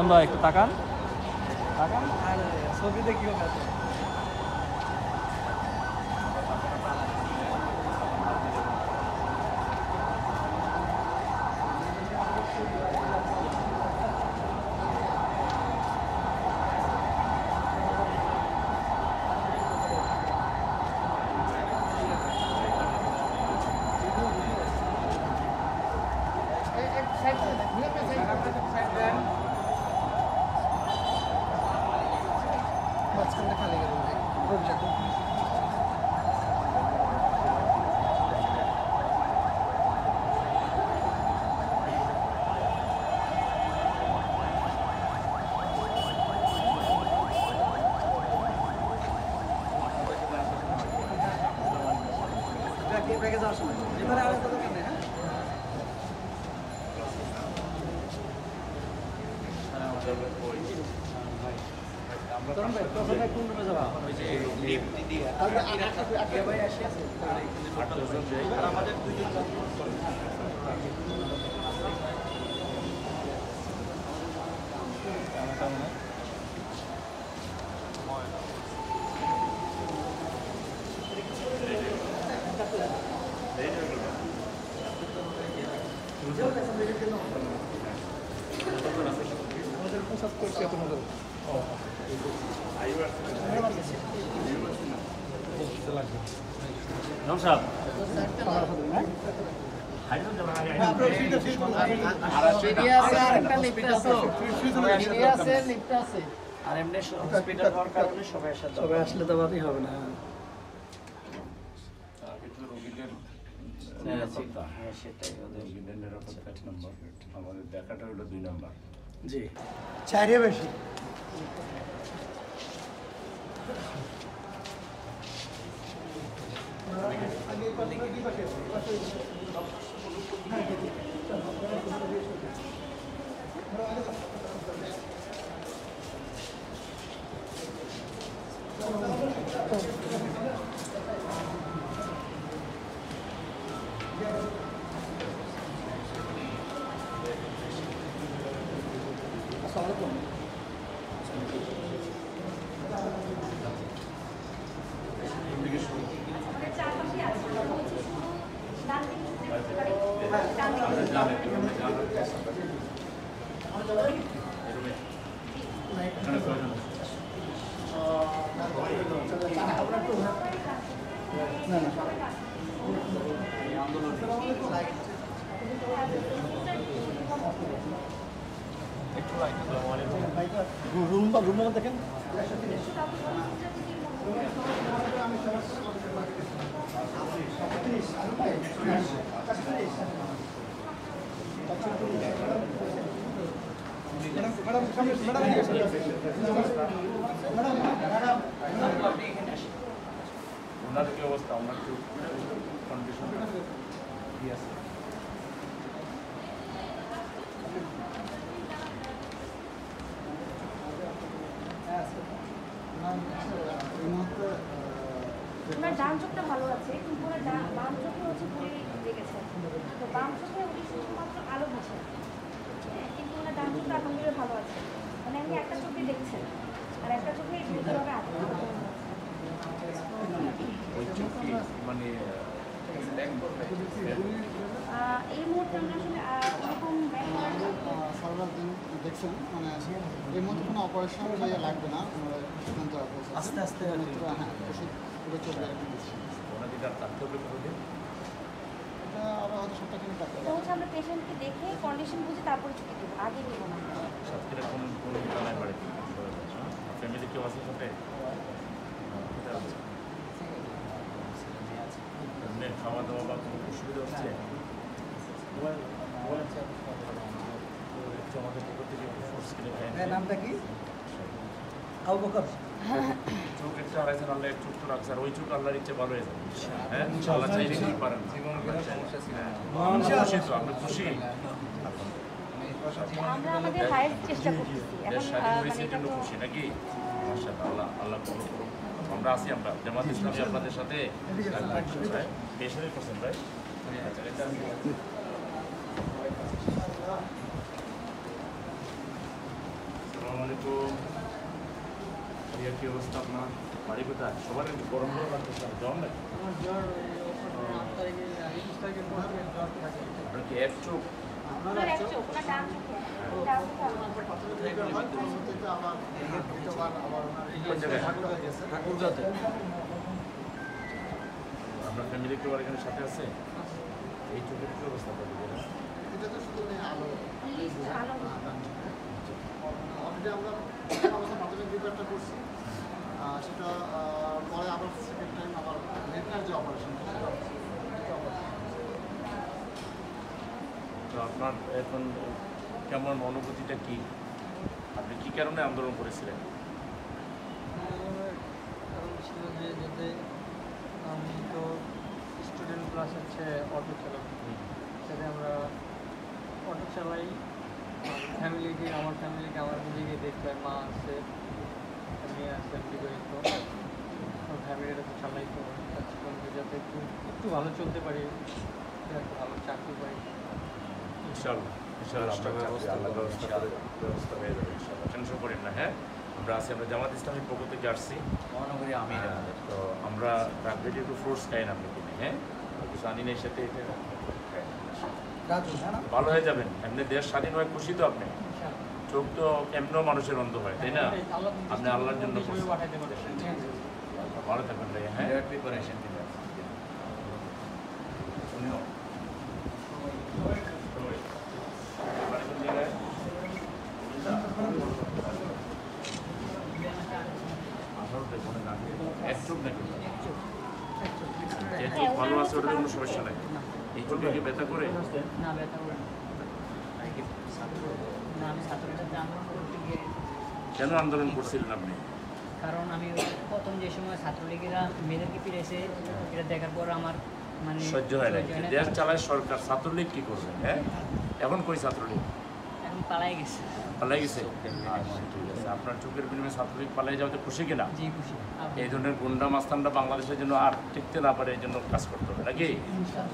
ভাই একটু তাকান তাকান ছবিতে কি হবে সবাই আসলে তো ভাবই হবে না আমাদের দেখাটা হলো 2 নম্বর জি চারে বেশি রুম দেখেন ওনার কি অবস্থা ওনার একটু কন্ডিশন কি আছে ওনার ডান চোখটা ভালো আছে কিন্তু ওনার বাম চোখে হচ্ছে পুরো লেগেছে তো বাম চোখে উনি শুধুমাত্র আলো বোঝেন কিন্তু ওনার ডান চোখটা আলহামদুলিল্লাহ ভালো আছে মানে আপনি একটা চোখে দেখছেন আর একটা চোখে দ্রুতভাবে মানে এই মুহূর্তে আমরা আসলে ওরকম সার্ভার দেখছেন মানে এর মধ্যে কোনো অপারেশন লাগবে না সিদ্ধান্ত আস্তে আস্তে হ্যাঁ ওষুধ পুরো চলবে এটা আরও হয়তো সপ্তাহখানি কাটতে এটা হচ্ছে আমরা পেশেন্টকে দেখে কন্ডিশন বুঝে তারপরে ছুটি দেবো আগে দেবো না ফ্যামিলি কেউ আছে সাথে খাওয়া দাওয়া বা কোনো অসুবিধা হচ্ছে আমাদের পক্ষ থেকে ফোর্স কিনে খাই নামটা কি আবু বকর চোখ একটা আড়াইছেন আল্লাহ চোখ তো রাখছে আর ওই চোখ আল্লাহর ইচ্ছে ভালো হয়ে যাবে হ্যাঁ আল্লাহ চাইলে কি পারেন খুশি তো আপনি খুশি আমরা আমাদের হাইয়েস্ট চেষ্টা করতেছি এখন খুশি নাকি মাশাআল্লাহ আল্লাহ কবুল করুন আমরা আছি আমরা জামাত ইসলামী আপনাদের সাথে বেশি করছেন ভাই ভাইয়া কি অবস্থা আপনার? বাড়ি কোথায়? সবার একটু গরম গরম লাগতেছে, জ্বর নাকি? আমার জ্বর 8 তারিখে 21 তারিখের পর থেকে জ্বর থাকে। আপনার কি এক চোখ? ওনার এক চোখ, ওনার ডান চোখে। ডান চোখে আলো। থেকে আবার দ্বিতীয়বার আবার কোন জায়গায়? ঠাকুরগাঁতে। আপনার ফ্যামিলি কেউ আর এখানে সাথে আছে? এই চোখের কি অবস্থা আপনাদের? এটা তো শুধু আলো আলো। অলরেডি আমরা অবস্থা প্রাথমিক রিপেয়ারটা করছি সেটা পরে আবার সেকেন্ড টাইম আবার রেটনার যে অপারেশন তো আপনার এখন কেমন অনুভূতিটা কি? আপনি কি কারণে আন্দোলন করেছিলেন? কারণ ছিল যে যাতে আমি তো স্টুডেন্ট প্লাস হচ্ছে অটো চালক, যাতে আমরা অটো চালাই, আমার ফ্যামিলিকে আমার নিজেকে দেখতে হয়। মা আছে, মেয়ে আছে, বিবাহিত, আমার ফ্যামিলিটা তো চালাইতে হয়। চাচ্ছিলাম যে যাতে একটু ভালো চলতে পারি, যাতে ভালো চাকরি পাই। ইনশাআল্লাহ ইনশাআল্লাহ আপনার চাকরি আল্লাহ ব্যবস্থা হয়ে যাবে ইনশাআল্লাহ, টেনশন করেন না। হ্যাঁ, আমরা জামাত ইসলামের পক্ষ থেকে আসছি মহানগরী আমির আমাদের। তো আমরা রাখবেটি একটু ফ্রুটস খাই না আপনি কিনে, হ্যাঁ কিছু আনি না, এর সাথে এটা ভালো হয়ে যাবেন। এমনি দেশ স্বাধীন হয়ে খুশি তো আপনি? চোখ তো এমনিও মানুষের অন্ধ হয়, তাই না? আপনি আল্লাহর জন্য করছেন। ভালো থাকবেন ভাই। হ্যাঁ, প্রিপারেশন দিতে শুনিও এক চোখ নাকি? যে চোখ ভালো আছে ওটার কোনো সমস্যা নাই। এই চোখে কি ব্যথা করে? না, ব্যথা করে না। না, আমি ছাত্রদের সাথে আন্দোলন করতে গিয়ে, কেন আন্দোলন করছিলেন আপনি? কারণ আমি প্রথম যে সময় ছাত্রলীগেরা মেয়েদেরকে পিড়েছে, এটা দেখার পর আমার মানে সহ্য হয় না। সহ্য দেশ চালায় সরকার, ছাত্রলীগ কি করবে? হ্যাঁ, এখন কই ছাত্রলীগ? এখন পালাই গেছে। পালাই গেছে? আচ্ছা, ঠিক আছে। আপনার চোখের বিনিময়ে ছাত্রলীগ পালাই যাওয়াতে খুশি কিনা? জি, খুশি। এই ধরনের গুন্ডা মাস্তানরা বাংলাদেশের জন্য আর টিকতে না পারে, এই জন্য কাজ করতে হবে নাকি?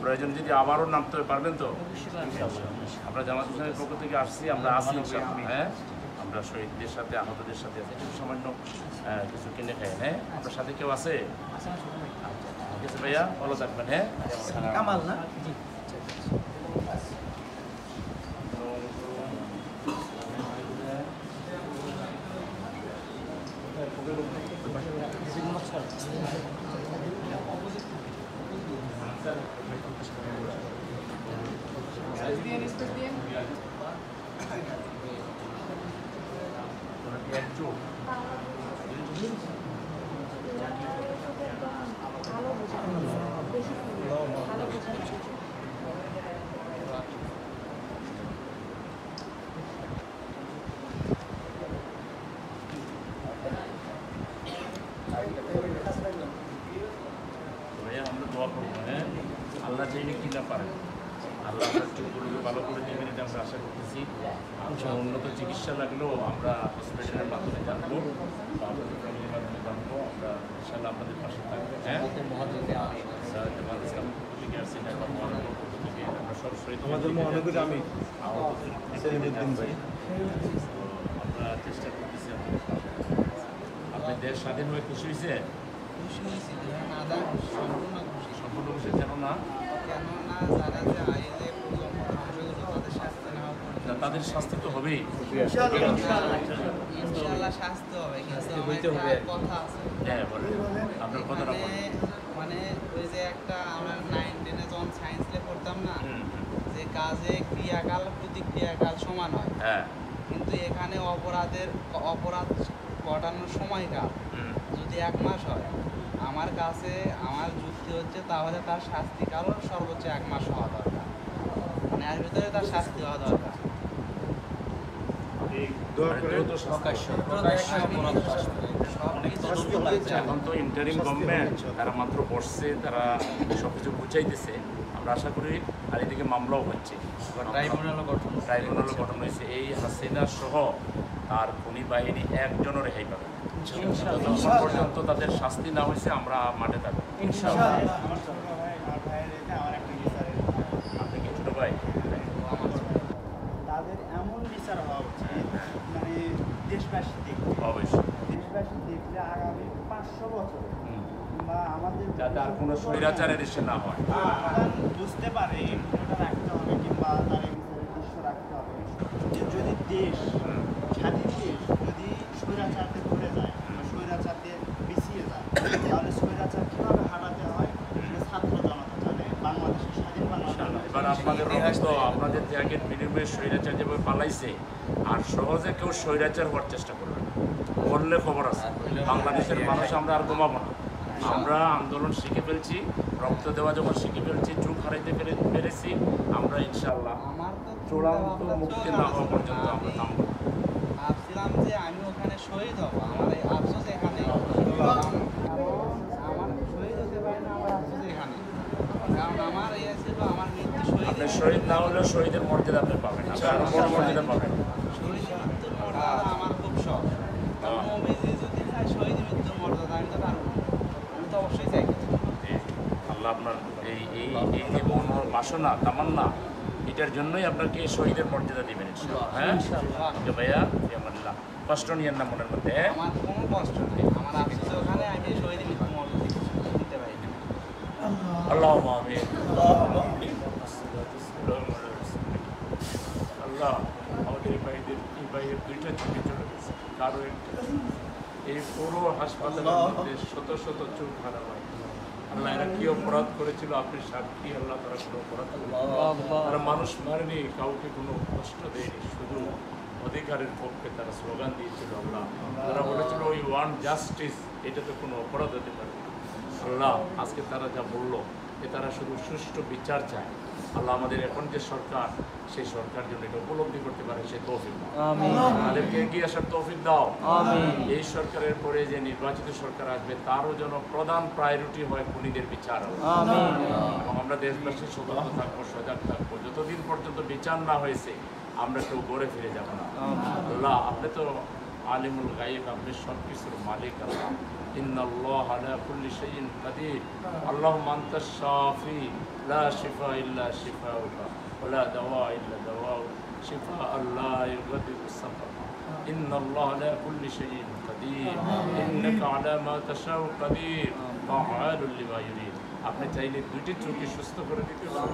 প্রয়োজন যদি আবারও নামতে হবে, পারবেন তো? অবশ্যই পারবেন। আমরা জামাত ইসলামের পক্ষ থেকে আসছি, আমরা আসি ইনশাআল্লাহ। হ্যাঁ, আমরা শহীদদের সাথে, আহতদের সাথে আছি। একটু সামান্য কিছু কিনে খাই। হ্যাঁ, আপনার সাথে কেউ আছে? আচ্ছা, আমার ছোট ভাই। ঠিক আছে ভাইয়া, ভালো থাকবেন। হ্যাঁ, কামাল না? জি। এক চোখ ভালো বোঝানো বেশি ভালো বোঝানো। ভাইয়া, আমরা দোয়া করবো। হ্যাঁ, আল্লাহ চাইলে কি না পারেন। আল্লাহ আপনার চোখগুলোকে ভালো করে দেবেন, এটা আমরা আশা করতেছি। উন্নত চিকিৎসা লাগলেও আমরা হসপিটালের মাধ্যমে জানবো, বা আপনাদের ফ্যামিলির মাধ্যমে জানবো। আমরা ইনশাআল্লাহ আপনাদের পাশে থাকবো। হ্যাঁ, জামাত ইসলামের পক্ষ থেকে আসছি না, বা মহানগর পক্ষ থেকে আমরা সব শহীদ আমাদের মহানগরী আমি সেলিমউদ্দিন ভাই। আমরা চেষ্টা করতেছি আপনাদের পাশে। আপনার দেশ স্বাধীন হয়ে খুশি হয়েছে? খুশি হয়েছি দাদা, সম্পূর্ণ খুশি। সম্পূর্ণ খুশি কেন না? কেননা যারা যে আইলে প্রজন্ম ধ্বংসগুলো তাদের শাস্তি নেওয়া না, তাদের শাস্তি তো হবেই। ইনশাআল্লাহ শাস্তি হবে, কিন্তু আমার একটা কথা আছে। হ্যাঁ, বলেন আপনার কথাটা বলেন। মানে ওই যে একটা আমরা 9, 10-এ যখন সায়েন্স লে পড়তাম না, হুম, যে কাজে ক্রিয়াকাল প্রতিক্রিয়াকাল সমান হয়, হ্যাঁ, কিন্তু এখানে অপরাধ ঘটানোর সময়কাল হুম, যদি 1 মাস হয়, আমার কাছে আমার যুক্তি হচ্ছে তাহলে তার শাস্তিকালও সর্বোচ্চ 1 মাস হওয়া দরকার। মানে এর ভিতরে তার শাস্তি হওয়া দরকার। এখন তো ইন্টারিম গভর্নমেন্ট, তারা মাত্র বসছে, তারা সবকিছু বুঝাইতেছে। আমরা আশা করি আর এদিকে মামলাও হচ্ছে, ট্রাইব্যুনালও গঠন হয়েছে। এই হাসিনা সহ তার খুনি বাহিনী একজনও রেহাই পাবে। যতক্ষণ পর্যন্ত তাদের শাস্তি না হয়েছে আমরা মাঠে থাকবো। আপনি কি ছোট ভাই? তাদের এমন বিচার হওয়া উচিত, মানে দেশবাসী দেখবে, অবশ্যই। দেশবাসী এসে দেখলে আগামী 500 বছর কিংবা আমাদের যাতে আর কোনো স্বৈরাচারের এসে না হয়। বুঝতে পারে এই ভিডিওটা রাখতে হবে কিংবা তার এই বিচারের দৃশ্য রাখতে হবে যে যদি দেশ স্বাধীন দেশ যদি স্বৈরাচারকে ধরে যায় বা স্বৈরাচারকে পিছিয়ে যায় তাহলে স্বৈরাচার কীভাবে হাঁটাতে হয় সেটা ছাত্র জনতা জানে বাংলাদেশের স্বাধীন বাংলাদেশ। এবার আপনাদের রক্ত আপনাদের ত্যাগের বিনিময়ে স্বৈরাচার যেভাবে পালাইছে আর সহজে কেউ স্বৈরাচার হওয়ার চেষ্টা করবে না, বললে খবর আছে। বাংলাদেশের মানুষ আমরা আর ঘুমাবো না। আমরা আন্দোলন শিখে ফেলছি, রক্ত দেওয়া যখন শিখে ফেলছি, চোখ হারাইতে পেরেছি, আমরা ইনশাআল্লাহ আমার তো চূড়ান্ত মুক্তি না হওয়া পর্যন্ত আমরা থামব না। ভাবছিলাম যে আমি ওখানে শহীদ হব, আমার এই আফসোস এখানে, কারণ আমার শহীদ হতে পারি না, আমার আফসোস এখানে, কারণ আমার ইয়ে ছিল আমার মৃত্যু আপনি শহীদ শহীদ না হলেও শহীদের মর্যাদা আপনি পাবেন, আপনি আরো বড় মর্যাদা পাবেন। শহীদ মৃত্যুর মর্যাদা আমার খুব শখ, কারণ নবীজি যদি চায় শহীদ মৃত্যুর মর্যাদা আমি তো পারবো না, আমি তো অবশ্যই চাই। আল্লাহ আপনার এই এই এই যে মন বাসনা তামান্না, এটার জন্যই আপনাকে শহীদের মর্যাদা দিবেন ইনশাআল্লাহ। হ্যাঁ যে ভাইয়া আমাল্লাহ কষ্ট নিয়েন না মনের মধ্যে। আমার কোনো কষ্ট নেই, আমার আফসোস ওখানে আমি শহীদ মৃত্যুর মর্যাদা দিতে পারি না। আল্লাহ আমিন। আল্লাহ আমাদের এই ভাইয়ের দুইটা চোখে চলে গেছে, কারো একটা। এই পুরো হাসপাতালের মধ্যে শত শত চোখ হারা হয়। আল্লাহ এরা কি অপরাধ করেছিল আপনি সাক্ষী। আল্লাহ তারা কোনো অপরাধ করেছিল, তারা মানুষ মারেনি, কাউকে কোনো কষ্ট দেয়নি, শুধু অধিকারের পক্ষে তারা স্লোগান দিয়েছিল। আল্লাহ তারা বলেছিল ওই ওয়ান জাস্টিস, এটা তো কোনো অপরাধ হতে পারে না। আল্লাহ আজকে তারা যা বললো যে তারা শুধু সুষ্ঠু বিচার চায়। আল্লাহ আমাদের এখন যে সরকার, সেই সরকার যেন এটা উপলব্ধি করতে পারে, সেই তৌফিক দাও, তাদেরকে এগিয়ে আসার তৌফিক দাও। এই সরকারের পরে যে নির্বাচিত সরকার আসবে তারও যেন প্রধান প্রায়োরিটি হয় খুনিদের বিচার। এবং আমরা দেশবাসী সতর্ক থাকবো, সজাগ থাকবো। যতদিন পর্যন্ত বিচার না হয়েছে আমরা কেউ গড়ে ফিরে যাব না। আল্লাহ আপনি তো আলিমুল গায়ব, আপনি সব কিছুর মালিক। আল্লাহ ইন্নাল্লাহ আলা কুল্লি শাইইন কাদির। আল্লাহুম্মা আনতাশ শাফি লা শিফা ইল্লা শিফাউকা ওয়া লা দাওয়া ইল্লা দাওয়াউক শিফাআন লা ইউগাদিরু সাকামা। ইন্নাল্লাহ আলা কুল্লি শাইইন কাদির ইন্নাকা আলা মা তাশাউ কাদির ফাআলুল লিমা ইউরিদ। আপনি চাইলে দুইটি চোখে সুস্থ করে দিতে পারেন।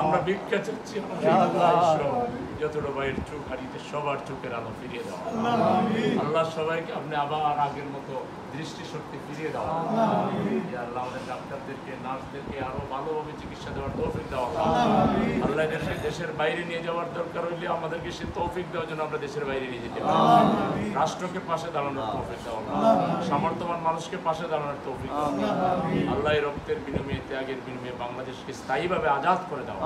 আমরা ভিক্ষা চাচ্ছি, যতটা ভাইয়ের চোখ হারিয়েছে সবার চোখের আলো ফিরিয়ে দাও। আল্লাহ সবাইকে আপনি আবার আগের মতো দৃষ্টিশক্তি ফিরিয়ে দাও। আল্লাহ আমাদের ডাক্তারদেরকে, নার্সদেরকে আরো ভালোভাবে চিকিৎসা দেওয়ার তৌফিক দাও। আল্লাহ দেশের বাইরে নিয়ে যাওয়ার দরকার হইলে আমাদেরকে সে তৌফিক দেওয়ার জন্য আমরা দেশের বাইরে নিয়ে যেতে পারি। রাষ্ট্রকে পাশে দাঁড়ানোর তৌফিক দাও, সামর্থ্যবান মানুষকে পাশে দাঁড়ানোর তৌফিক দাও। আল্লাহ রক্তের বিনিময়ে, ত্যাগের বিনিময়ে বাংলাদেশকে স্থায়ীভাবে আজাদ করে দাও।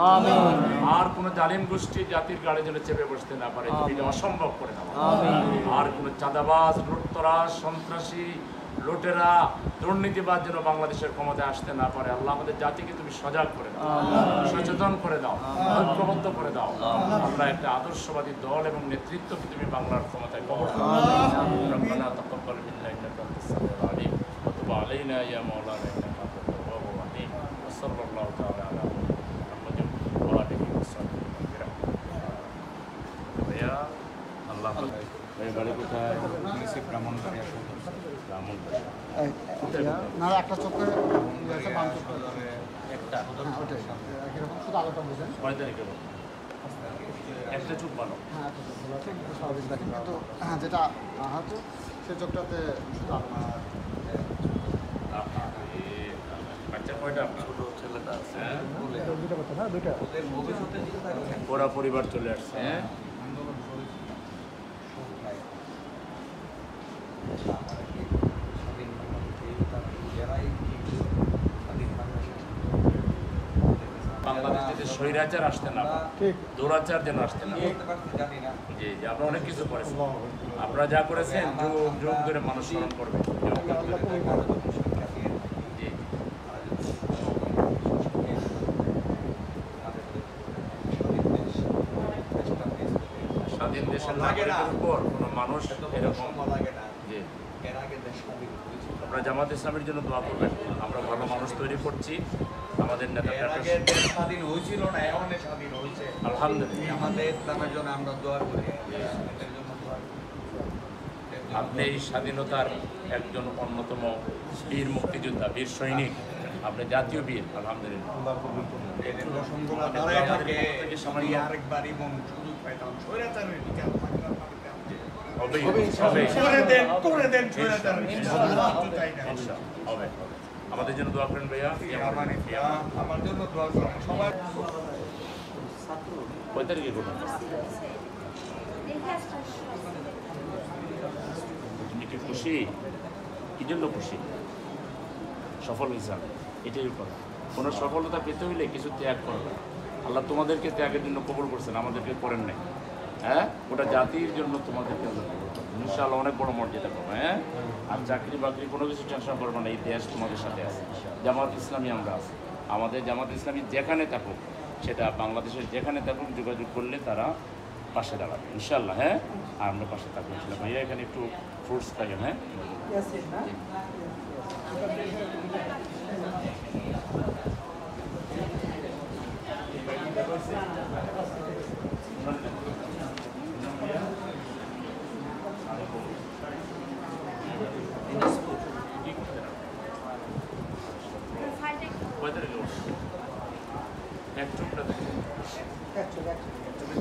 আর কোনো জালিম গোষ্ঠী জাতির গাড়ি যেন চেপে বসতে না পারে, তুমি এটা অসম্ভব করে দাও। আর কোনো চাঁদাবাজ, লুটতরাজ, সন্ত্রাসী, লুটেরা, দুর্নীতিবাদ যেন বাংলাদেশের ক্ষমতায় আসতে না পারে। আল্লাহ আমাদের জাতিকে তুমি সজাগ করে দাও, সচেতন করে দাও, ঐক্যবদ্ধ করে দাও। আল্লাহ একটা আদর্শবাদী দল এবং নেতৃত্বকে তুমি বাংলার ক্ষমতায় কবর করো। রব্বানা তাকাব্বাল মিন্না ইন্নাকা আনতাস সামিউল আলিম ওয়া তুব আলাইনা ইয়া মাওলানা ইন্নাকা আনতাত তাওয়াবুর রহিম। ওয়া সাল্লাল্লাহু তাআলা আলা মুহাম্মাদিন ওয়া আলিহি ওয়া সাহবিহি ভাইয়া আল্লাহ ভাই বাড়ি কোথায়? ব্রাহ্মণবাড়িয়া। না একটা চোখে বাম চোখে একটা ওটাই একই রকম, শুধু আলোটা বুঝেন। কয় তারিখে একটা চোখ ভালো। হ্যাঁ একটা চোখ ভালো আছে, স্বাভাবিক দেখেন, কিন্তু হ্যাঁ যেটা আহত সে চোখটাতে শুধু আলো। বাচ্চা কয়টা? ছোট ছেলেটা আছে, দুইটা কথা না, দুইটা পুরা পরিবার চলে আসছে। বাংলাদেশে স্বৈরাচার আসতে না, দৌরাচার যেন আসতে না। জি জি, আমরা অনেক কিছু করেছি, আপনারা যা করেছেন যুগ যুগ ধরে মানুষ স্মরণ করবে। জি স্বাধীন দেশের নাগরিকের উপর কোনো মানুষ এরকম। জি আপনারা জামাত ইসলামের জন্য দোয়া করবেন। আমরা ভালো মানুষ তৈরি করছি। আমাদের নেতা স্বাধীন হয়েছিল না, এখন স্বাধীন হয়েছে আলহামদুলিল্লাহ। আমাদের ইসলামের জন্য আমরা দোয়া করি, এটার জন্য দোয়া করি। আপনি এই স্বাধীনতার একজন অন্যতম বীর মুক্তিযোদ্ধা, বীর সৈনিক, আপনি জাতীয় বীর, আলহামদুলিল্লাহ। আমি আরেকবারই মন সুযোগ পাইতাম স্বৈরাচারের বিচার হবে করে দেন স্বৈরাচারের হবে। আমাদের জন্য দোয়া করেন ভাইয়া। আমার জন্য দোয়া করেন সবাই। কয় তারিখে করবেন? দেখে আসতে তুমি কি খুশি? কি জন্য খুশি? সফল হিসাব এটাই কথা। কোনো সফলতা পেতে হইলে কিছু ত্যাগ করবে। আল্লাহ তোমাদেরকে ত্যাগের জন্য কবুল করছেন, আমাদেরকে করেন নাই। হ্যাঁ, ওটা জাতির জন্য তোমাদেরকে আল্লাহ কবুল করবেন ইনশাআল্লাহ। অনেক বড় মর্যাদা পাবো। হ্যাঁ, আর চাকরি বাকরি কোনো কিছু টেনশন করবো না। এই দেশ তোমাদের সাথে আছে, জামাত ইসলামী আমরা আছি। আমাদের জামাত ইসলামী যেখানে থাকুক, সেটা বাংলাদেশের যেখানে থাকুক, যোগাযোগ করলে তারা পাশে দাঁড়াবে ইনশাআল্লাহ। হ্যাঁ, আর আমরা পাশে থাকবো ইনশাআল্লাহ। ভাইয়া এখানে একটু ফ্রুটস খাইয়েন। হ্যাঁ,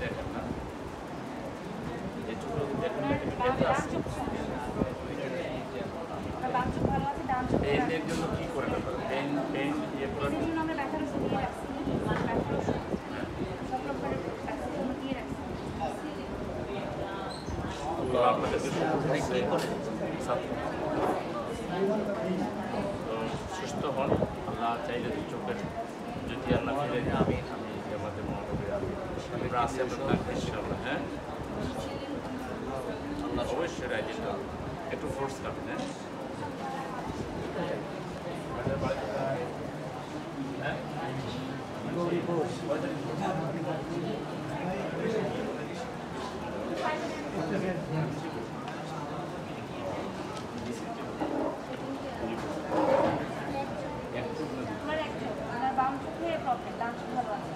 দেখেন না পেইন্টের জন্য কি করে পেইন্ট ইয়ে করে আমরা ব্যথার ওষুধ দিয়ে রাখছি, মানে ব্যথার ওষুধ সব রকমের ব্যথার দিয়ে রাখছি। আপনাদেরকে সুস্থ হন। আল্লাহ চাইলে চোখের যদি আল্লাহ ফিরে আমি আমাদের মহানবী আমরা আসি, আমরা থাকবো ইনশাআল্লাহ। হ্যাঁ, আল্লাহ অবশ্যই রাজি হবে। একটু ফোর্স খাবেন। হ্যাঁ, আমার বাম চোখে প্রবলেম, ডান চোখ ভালো আছে।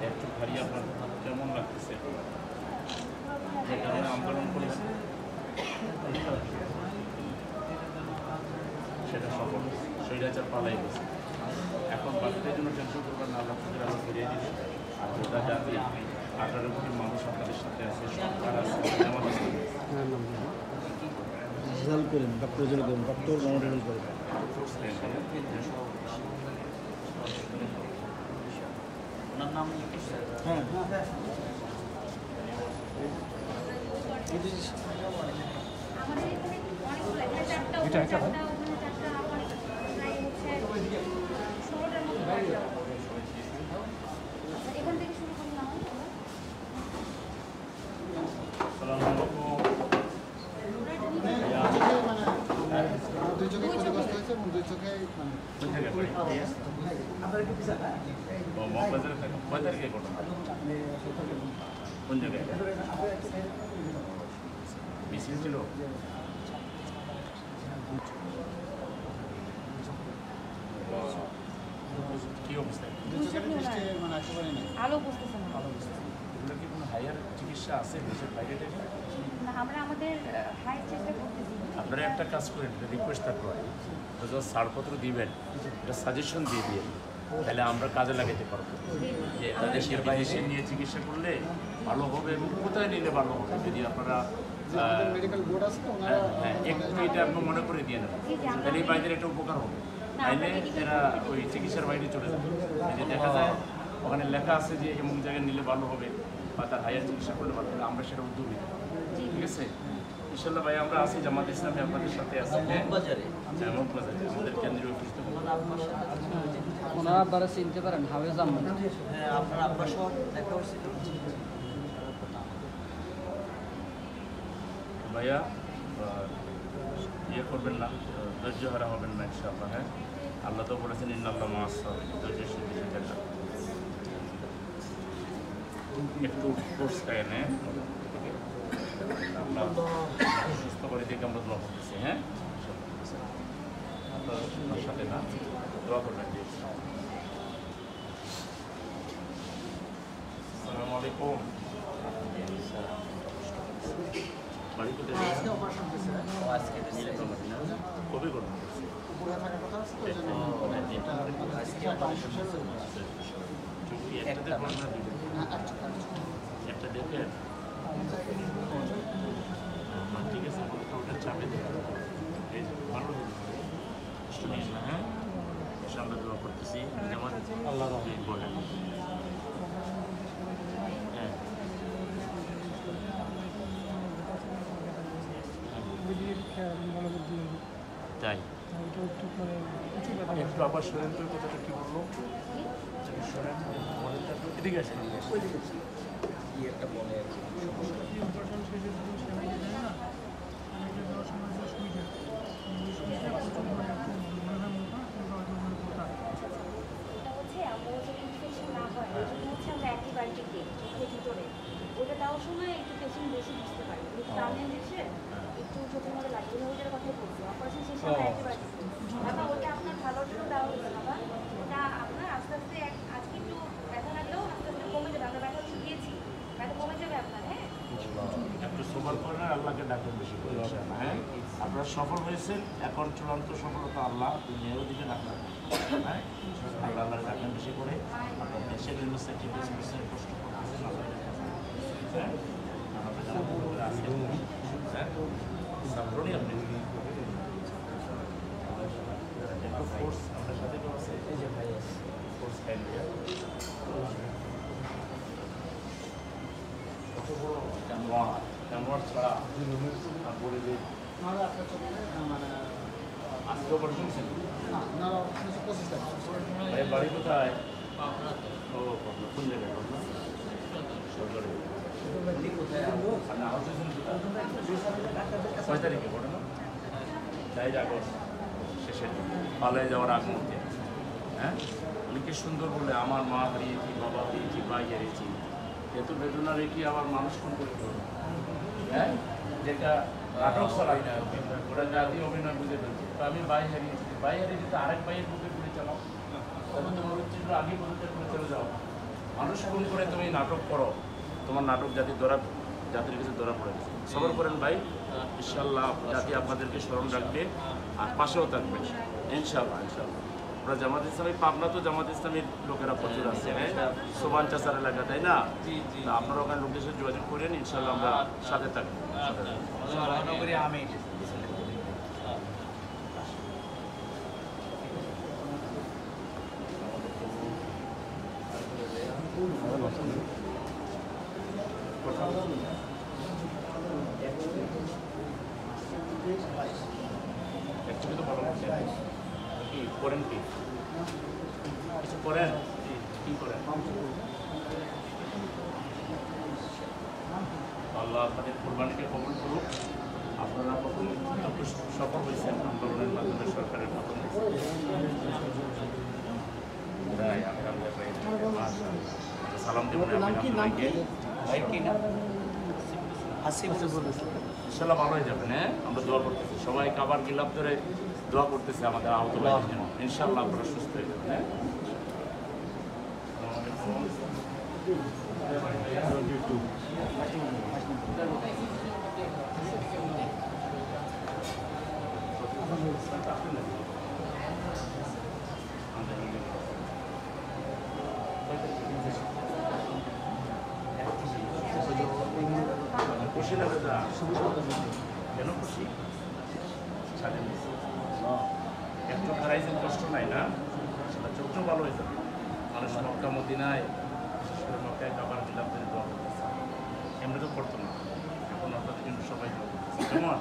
একটু ভারী আপনার কেমন লাগতেছে? যে কারণে আন্দোলন করেছে সেটা সফল, স্বৈরাচার পালাই গেছে। এখন বাকিদের জন্য টেনশন করবেন না, আল্লাহ তাদের আবার ফিরিয়ে দিবে। আর গোটা জাতি 18 কোটি মানুষ আপনাদের সাথে আছে, সরকার আছে, আমাদের রেজাল্ট করেন, ডক্টর রেজাল্ট করেন, ডক্টর মনিটরিং করেন। ওনার নাম হ্যাঁ, আমাদের এখানে অনেকগুলো, এখানে চারটা, ওখানে চারটা, ওখানে চারটা, অনেক প্রায় হচ্ছে 16টার মতো বাড়ি। এখান থেকে শুরু করি না হয়? দুই চোখে ক্ষতিগ্রস্ত হয়েছে এবং দুই চোখে কোন জায়গায় মিছিল ছিল? কি অবস্থা? মানে একেবারে নেই। আলো বুঝতেছে না। এগুলো কি কোনো হায়ার চিকিৎসা আছে দেশের বাইরে থেকে? না, আমরা আমাদের হাই চেষ্টা করতেছি। আপনারা একটা কাজ করেন, রিকোয়েস্ট থাকবে, তো যখন ছাড়পত্র দিবেন এটা সাজেশন দিয়ে দিয়ে, তাহলে আমরা কাজে লাগাতে পারবো। যে দেশের বাইরে এসে নিয়ে চিকিৎসা করলে ভালো হবে এবং কোথায় নিলে ভালো হবে, যদি আপনারা মেডিকেল বোর্ড আছে, ওনারা হ্যাঁ একটু এটা আপনি মনে করে দিয়ে নেবেন, তাহলে এই বাইরের একটা উপকার হবে। তাইলে এরা ওই চিকিৎসার বাইরে চলে যাবে। যদি দেখা যায় ওখানে লেখা আছে যে এমন জায়গায় নিলে ভালো হবে বা তার হায়ার চিকিৎসা করলে ভালো হবে, আমরা সেটা উদ্যোগ নিতে পারবো। ঠিক আছে ইনশাল্লাহ ভাই, আমরা আছি, জামাত ইসলামী আপনাদের সাথে আছি। বাজারে বাজারে আমাদের কেন্দ্রীয় অফিস থেকে। ওনারা আপনারা চিনতে পারেন হাফেজ আহমেদ। হ্যাঁ, আপনার আব্বার সহ দেখা হয়েছিল। ভাইয়া ইয়ে করবেন না, ধৈর্য হারা হবেন না ইনশাআল্লাহ। হ্যাঁ, আল্লাহ তো বলেছেন ইন্নাল্লাহ মাআস সাবিরিন, ধৈর্যশীল বেশি থাকা। একটু কোর্স খায় নেয়, আমরা সুস্থ করে থেকে আমরা দোয়া করতেছি। হ্যাঁ, আপনার সাথে না দোয়া করবেন। আসসালামু আলাইকুম বাড়ি কোথায়? আজকে অপারেশন করছে কবে করবেন? উপরে থাকার কথা আছে তো, ওই জন্য আজকে অপারেশন চুক্তি একটাতে করবেন না দুইটা? একটা দেখে ঠিক আছে, ওটা চাপে দেখে এই যে ভালো শুনিস না, হ্যাঁ সামনে দোয়া করতেছি যেমন আল্লাহ বলেন। হ্যাঁ তাই একটু আবার শোনেন তো কথাটা কি বললো, শোনেন এদিকে আসেন। কি একটা বলে আর কি। অপারেশন শেষে যখন সেবাইতে যায় না, সেবাইতে যাওয়ার সময় যে সুইটা প্রচুর মনে হয় মোটা, কিন্তু হয়তো মনে মোটা। ওটা হচ্ছে আমরা হচ্ছে ইনফেকশন না হয় ওই জন্য হচ্ছে আমরা অ্যান্টিবায়োটিক দিই চোখের ভিতরে। ওটা দেওয়ার সময় একটু পেশেন্ট বেশি বুঝতে পারে, একটু টান ইঞ্জেকশন একটু চোখের মধ্যে লাগে, ওইটার কথাই বলছি। অপারেশন শেষে আমরা অ্যান্টিবায়োটিক দিই, আবার ওটা আপনার ভালোর জন্য দেওয়া হয়েছে। আবার ওটা আপনার আস্তে আস্তে আজকে একটু ব্যথা লাগলেও আস্তে আস্তে কমে যাবে। আমরা ব্যথা ওষুধ দিয়েছি, ব্যথা কমে যাবে আপনার। হ্যাঁ একটু সফল করেন, আল্লাহকে ডাকেন বেশি করে। হ্যাঁ আপনারা সফল হয়েছেন, এখন চূড়ান্ত সফলতা আল্লাহ দুনিয়াও দিবেন আপনার। হ্যাঁ আল্লাহ আল্লাহ ডাকেন বেশি করে। আপনার দেশের জন্য স্যাক্রিফাইস করছেন, কষ্ট করতেছেন, আল্লাহ হ্যাঁ আমাদের আছেন। হ্যাঁ সামরণই আপনি একটু ফোর্স আপনার সাথে কেউ আছে? এই যে ভাই ফোর্স হ্যান্ড দিয়ে জানোয়ার ছাড়া আর বলে যে আজকে অপারেশন ছিল ভাই, বাড়ি কোথায়? ও কোন জায়গায়? কয় তারিখে ঘটনা? 4 আগস্ট শেষের দিকে পালায় যাওয়ার আগ মুহূর্তে। হ্যাঁ অনেকে সুন্দর বলে আমার মা হারিয়েছি, বাবা হারিয়েছি, ভাই হারিয়েছি, এত বেদনা রেখে আবার মানুষ ফোন করে করবো। হ্যাঁ যেটা নাটক চালাই না, ওরা জাতি অভিনয় বুঝে ফেলছে। তো আমি ভাই হারিয়েছি, ভাই হারিয়েছি তো আরেক ভাইয়ের বুকে করে চালাও, তখন তোমার উচিত আগে পরিচয় করে চলে যাও। মানুষ ফোন করে তুমি নাটক করো, তোমার নাটক জাতির কাছে ধরা পড়ে গেছে। সবর করেন ভাই, ইনশাল্লাহ জাতি আপনাদেরকে স্মরণ রাখবে আর পাশেও থাকবে ইনশাল্লাহ। ইনশাল্লাহ আমরা জামাত ইসলামী পাবনা তো জামাত ইসলামীর লোকেরা প্রচুর আছে, হ্যাঁ সোবান চাচার এলাকা, তাই না? আপনারা ওখানে লোকের সাথে যোগাযোগ করেন, ইনশাল্লাহ আমরা সাথে থাকবো। আমি একচুয়ালি তো ভালো লাগছে। কি করেন, কি কিছু করেন, কি করেন? আল্লাহ আপনাদের কোরবানিকে কবুল করুক। আপনারা প্রথম সফল হয়েছেন আন্দোলনের মাধ্যমে, সরকারের মাধ্যমে। সালাম দেবেন ইনশাল্লাহ ভালো হয়ে যাবেন। হ্যাঁ আমরা দোয়া করতেছি, সবাই কাবার গিলাপ ধরে দোয়া করতেছে আমাদের আহত ভাইদের জন্য। ইনশাল্লাহ আপনারা সুস্থ হয়ে যাবেন। হ্যাঁ খুশি লাগে যা কেন খুশি? একটু হারাইছেন, কষ্ট নাই না? সেটা চোখটা ভালো হয়ে যাবে। মানুষ মক্কা মদিনায়, বিশেষ করে মক্কায় খাবার দিলাম দোয়া করতেছে, এমনি তো করতো না। এখন আপনাদের কিন্তু সবাই দোয়া করতেছে। কেমন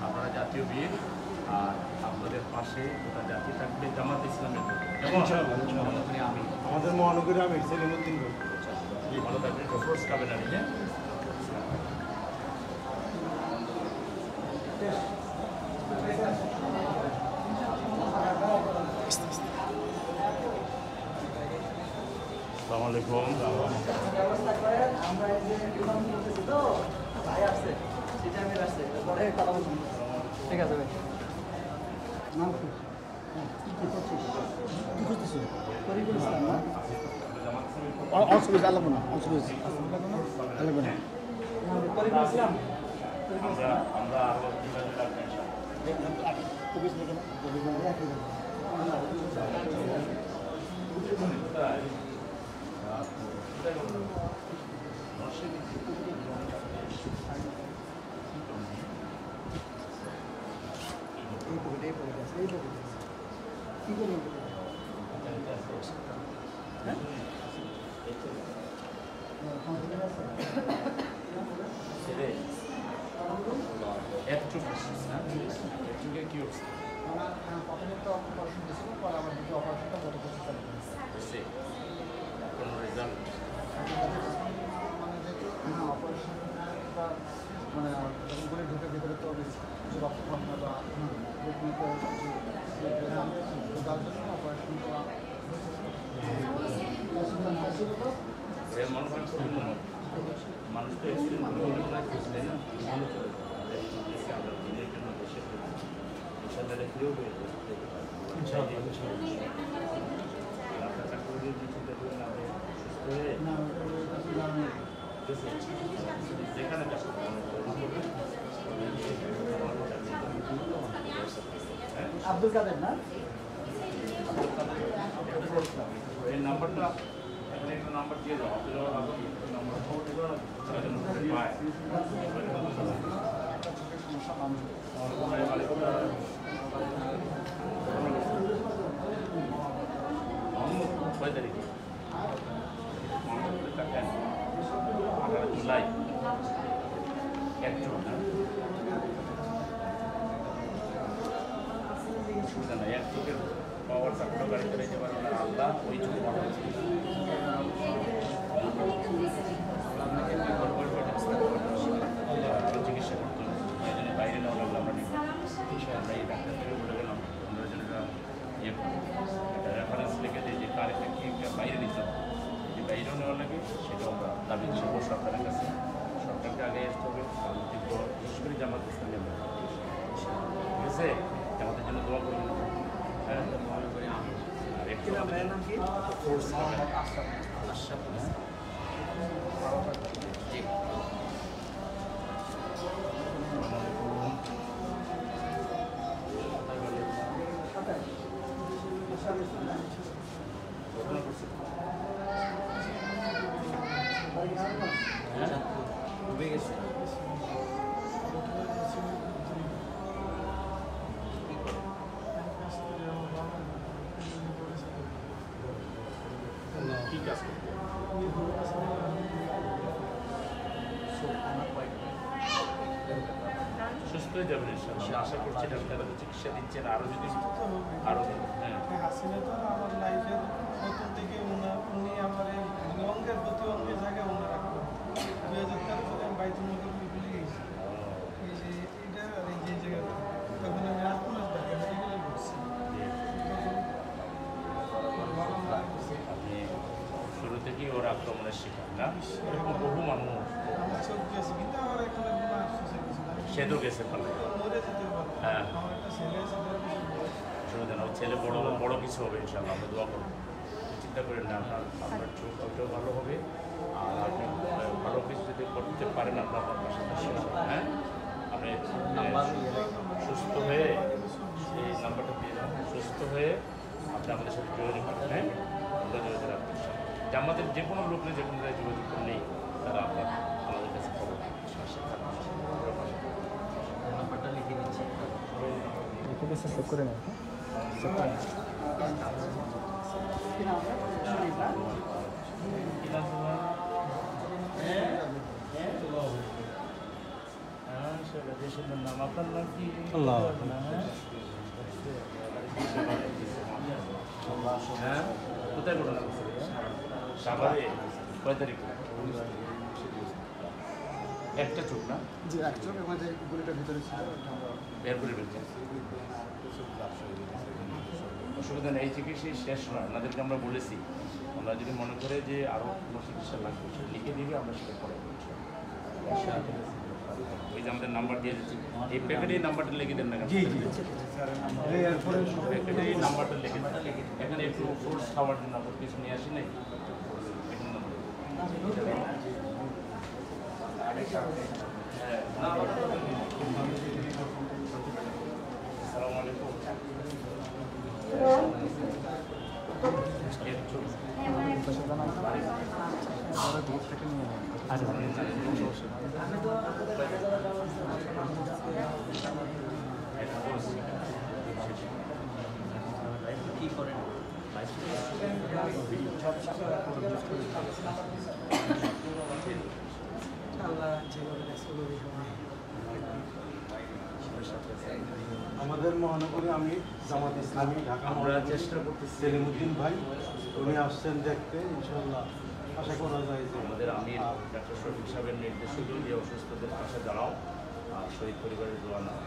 আপনারা জাতীয় বীর, আর আপনাদের পাশে গোটা জাতি থাকবে জামাত ইসলামের। কেমন আমি আমাদের মহানগরী আমি সেলিমুদ্দিন ভালো থাকবেন, ফোর্স খাবেন আর হ্যাঁ। আসসালামু আলাইকুম। ঠিক আছে ভাই। নাম কি? কি করছিস? কি করতেছিস? তরিকুল ইসলাম না? অসুবিধা আলাপ না, অসুবিধা আলাপ না। তরিকুল ইসলাম আমরা আরও কীভাবে রাখবেন কি হচ্ছে প্রথমে তো অপারেশন দিয়েছিল, পরে আবার দ্বিতীয় অপারেশনটা গত বছর চালু করেছে। কোনো রেজাল্ট মানে যেহেতু অপারেশনটা মানে যখন করে ঢুকে ভিতরে তো কিছু রক্ত ভাবনা বা যার জন্য অপারেশন করা মানুষ তো খুঁজলে না যেখানে আব্দুল কাদের না এই নাম্বারটা এখানে একটা নাম্বার দিয়ে দাও নাম্বার ছয় তারিখে 18 জুলাই একটু না এক চোখের পাওয়ার চাপটা গাড়িতে রেখে পারবে না আল্লাহ ওই চোখে চিকিৎসা করতে হবে বাইরে নেওয়া লাগলো আমরা আমরা এই ডাক্তার থেকে বলে গেলাম আমরা যেন ইয়ে রেফারেন্স লিখে দিই যে কার একটা কি বাইরে নিতে হবে যদি বাইরেও নেওয়া লাগে সেটাও আমরা দাবি করবো সরকারের কাছে সরকারকে আগে আসতে হবে বিশেষ করে জামাত ইসলামী ঠিক আছে আমাদের জন্য দোয়া করবেন হ্যাঁ আর একটু ফোর্স ডুবে গেছে কি কাজ করতে সুস্থ হয়ে যাবেন ইনশাআল্লাহ আশা করছি ডাক্তাররা চিকিৎসা দিচ্ছেন আরও যদি আরও হ্যাঁ হাসিনা তো আমার লাইফের প্রথম থেকে উনি আমার এই অঙ্গের প্রতি অঙ্গের জায়গায় ওনার রাখবেন 2013 সালে আমি বাইতুল মুকাররমে ভুলে গেছি এই যে এইটা আর এই যে জায়গাটা তখন আমি 8 মাস বাকি এগুলো বলছি আপনি শুরু থেকেই ওর আক্রমণের শিকার না এরকম বহু মানুষ আমার চোখ গেছে কিন্তু আমার এখন সে তো গেছে ফলে হ্যাঁ শুনে দেন ওর ছেলে বড় বড় কিছু হবে ইনশাল্লাহ আমরা দোয়া করবো চিন্তা করেন না আপনার চোখ ওটাও ভালো হবে আর আপনি ভালো কিছু যদি করতে পারেন আপনার পাশে হ্যাঁ আপনি সুস্থ হয়ে এই নাম্বারটা দিয়ে যান সুস্থ হয়ে আপনি আমাদের সাথে যোগাযোগ করেন হ্যাঁ আমরা যোগাযোগ রাখতে আমাদের যে কোনো লোকরে যে কোনো জায়গায় যোগাযোগ করলেই তারা আপনার আমাদের কাছে খবর নাম্বারটা লিখে দিচ্ছি সেভ করে নেন নাম আপনার নাম কি হ্যাঁ কোথায় ঘটনা সাভারে কয় তারিখ একটা চোখ না জি এক চোখ আমাদের গুলিটার ভিতরে ছিল বের করে ফেলছে অসুবিধা নেই এই চিকিৎসা শেষ নয় আপনাদেরকে আমরা বলেছি আমরা যদি মনে করে যে আরও কোনো চিকিৎসা লাগবে সেটা লিখে দিবে আমরা সেটা করে ওই যে আমাদের নাম্বার দিয়ে দিচ্ছি এই প্যাকেটেই নাম্বারটা লিখে দেন না প্যাকেটেই নাম্বারটা লিখে দেন এখানে একটু ফ্রুটস খাওয়ার জন্য কিছু নিয়ে আসি নাই আসসালামু আলাইকুম। কি করেন আমাদের মহানগরে আমি জামাত ইসলামী ঢাকা আমরা চেষ্টা করতেছি সেলিমুদ্দিন ভাই উনি আসছেন দেখতে ইনশাল্লাহ আশা করা যায় যে আমাদের আমির ডাক্তার শফিক সাহেবের নির্দেশিত যে অসুস্থদের পাশে দাঁড়াও আর শহীদ পরিবারের দোয়া নাও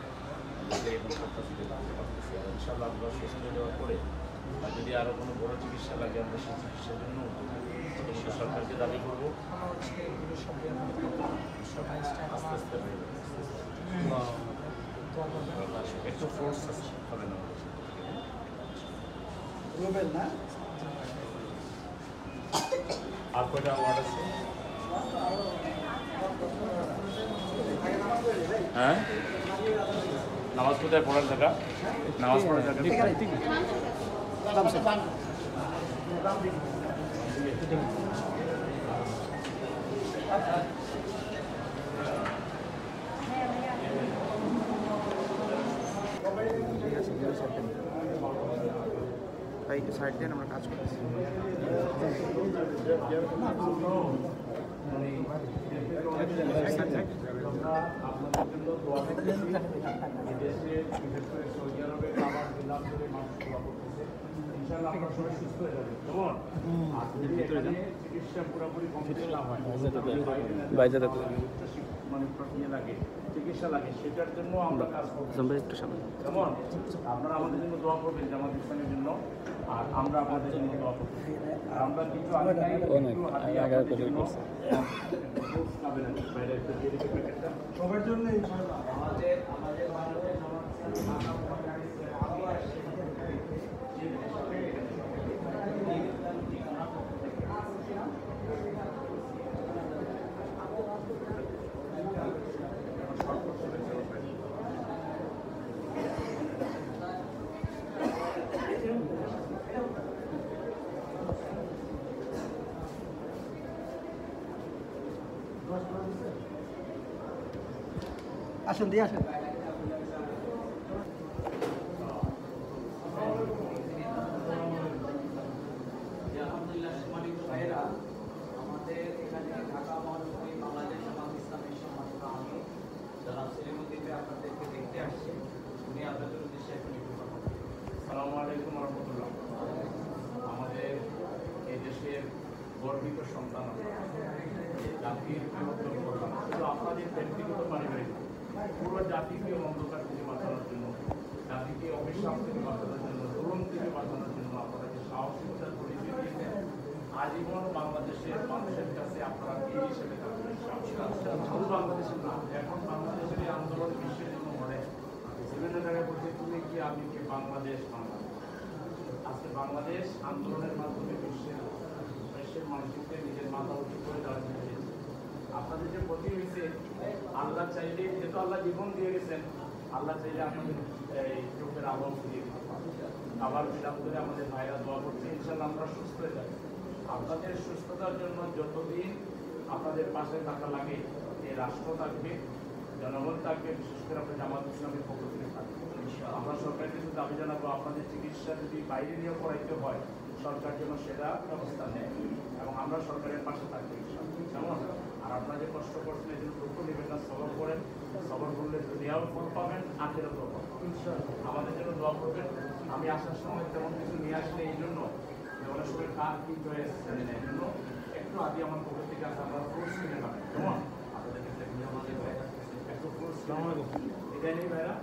এবং সপ্তাহে থাকতে পারতেছি আর ইনশাল্লাহ আমরা সুস্থ হয়ে যাওয়ার পরে আর যদি আরও কোনো বড় চিকিৎসা লাগে আমরা সেই চিকিৎসার জন্য সরকারকে দাবি করবো আস্তে আস্তে হয়ে যাবে একটু ফোর্স হবে না না আর কয়টা ওয়ার্ড আছে হ্যাঁ নামাজ কোথায় পড়ার জায়গা নামাজ পড়ার জায়গা একটু সাইড দেন আমরা কাজ করতেছি চিকিৎসা পুরোপুরি কমপ্লিট না হয় মানে প্রক্রিয়া লাগে চিকিৎসা লাগে সেটার জন্য আমরা কাজ করছি যেমন আপনারা আমাদের জন্য দোয়া করবেন জামাত ইসলামের জন্য আর আমরা আপনাদের জন্য দোয়া করব আর আমরা কিছু সবার জন্য আসেন দিয়ে আসেন আলহামদুলিল্লাহ সম্মানিত ভাইয়েরা আমাদের এখানে ঢাকা মহানগরী বাংলাদেশ জামাত ইসলামের সম্মানিত আমি জনাব সেলিমুদ্দিন ভাই আপনাদেরকে দেখতে আসছি উনি আপনাদের উদ্দেশ্যে এখন একটু কথা বলবেন। আসসালামু আলাইকুম রহমতুল্লাহ। আমাদের এই দেশের গর্বিত সন্তান জাতির বৃহত্তর প্রধান শুধু আপনাদের ব্যক্তিগত পারিবারিক পুরো জাতিকে অন্ধকার থেকে বাঁচানোর জন্য জাতিকে অভিশাপ থেকে বাঁচানোর জন্য জুলুম থেকে বাঁচানোর জন্য আপনারা যে সাহসিকতার পরিচয় দিয়েছেন আজীবন বাংলাদেশের মানুষের কাছে আপনারা বীর হিসেবে থাকবেন। শুধু বাংলাদেশের না, এখন বাংলাদেশের এই আন্দোলন বিশ্বের জন্য মনে বিভিন্ন জায়গায় বলছে তুমি কি আমি কি বাংলাদেশ বাংলাদেশ। আজকে বাংলাদেশ আন্দোলনের মাধ্যমে বিশ্বের মানুষকে নিজের মাথা উঁচু করে দাঁড়িয়ে দিয়েছে। আপনাদের যে ক্ষতি হয়েছে আল্লাহ চাইলে যেহেতু আল্লাহ জীবন দিয়ে গেছেন আল্লাহ চাইলে আপনাদের এই চোখের আলো ফিরিয়ে দিতে পারেন। আবার বিরাম করে আমাদের ভাইরা দোয়া করছে ইনশাল্লাহ আমরা সুস্থ হয়ে যাই। আপনাদের সুস্থতার জন্য যতদিন আপনাদের পাশে থাকা লাগে এই রাষ্ট্র থাকবে, জনগণ থাকবে, বিশেষ করে আপনার জামাত ইসলামের পক্ষ থেকে থাকবে। আমরা সরকারকে কিন্তু দাবি জানাবো আপনাদের চিকিৎসা যদি বাইরে নিয়ে করাইতে হয় সরকার যেন সেটা ব্যবস্থা নেয় এবং আমরা সরকারের পাশে থাকবো যেমন। আর আপনারা যে কষ্ট করছেন এই জন্য দুঃখ নেবেন না, সবর করেন। সবর করলে দুনিয়াও ফল পাবেন, আখেরাতেও পাবেন। আমাদের জন্য দোয়া করবেন। আমি আসার সময় তেমন কিছু নিয়ে আসলে এই জন্য যে অনেক সময় কার কি চয়েস জানি না, এই জন্য একটু আগে আমার পক্ষ থেকে আসে আমরা ফোর্স কিনে পাবেন কেমন আপনাদের কাছে একটু ফোর্স এটা নেই ভাইরা।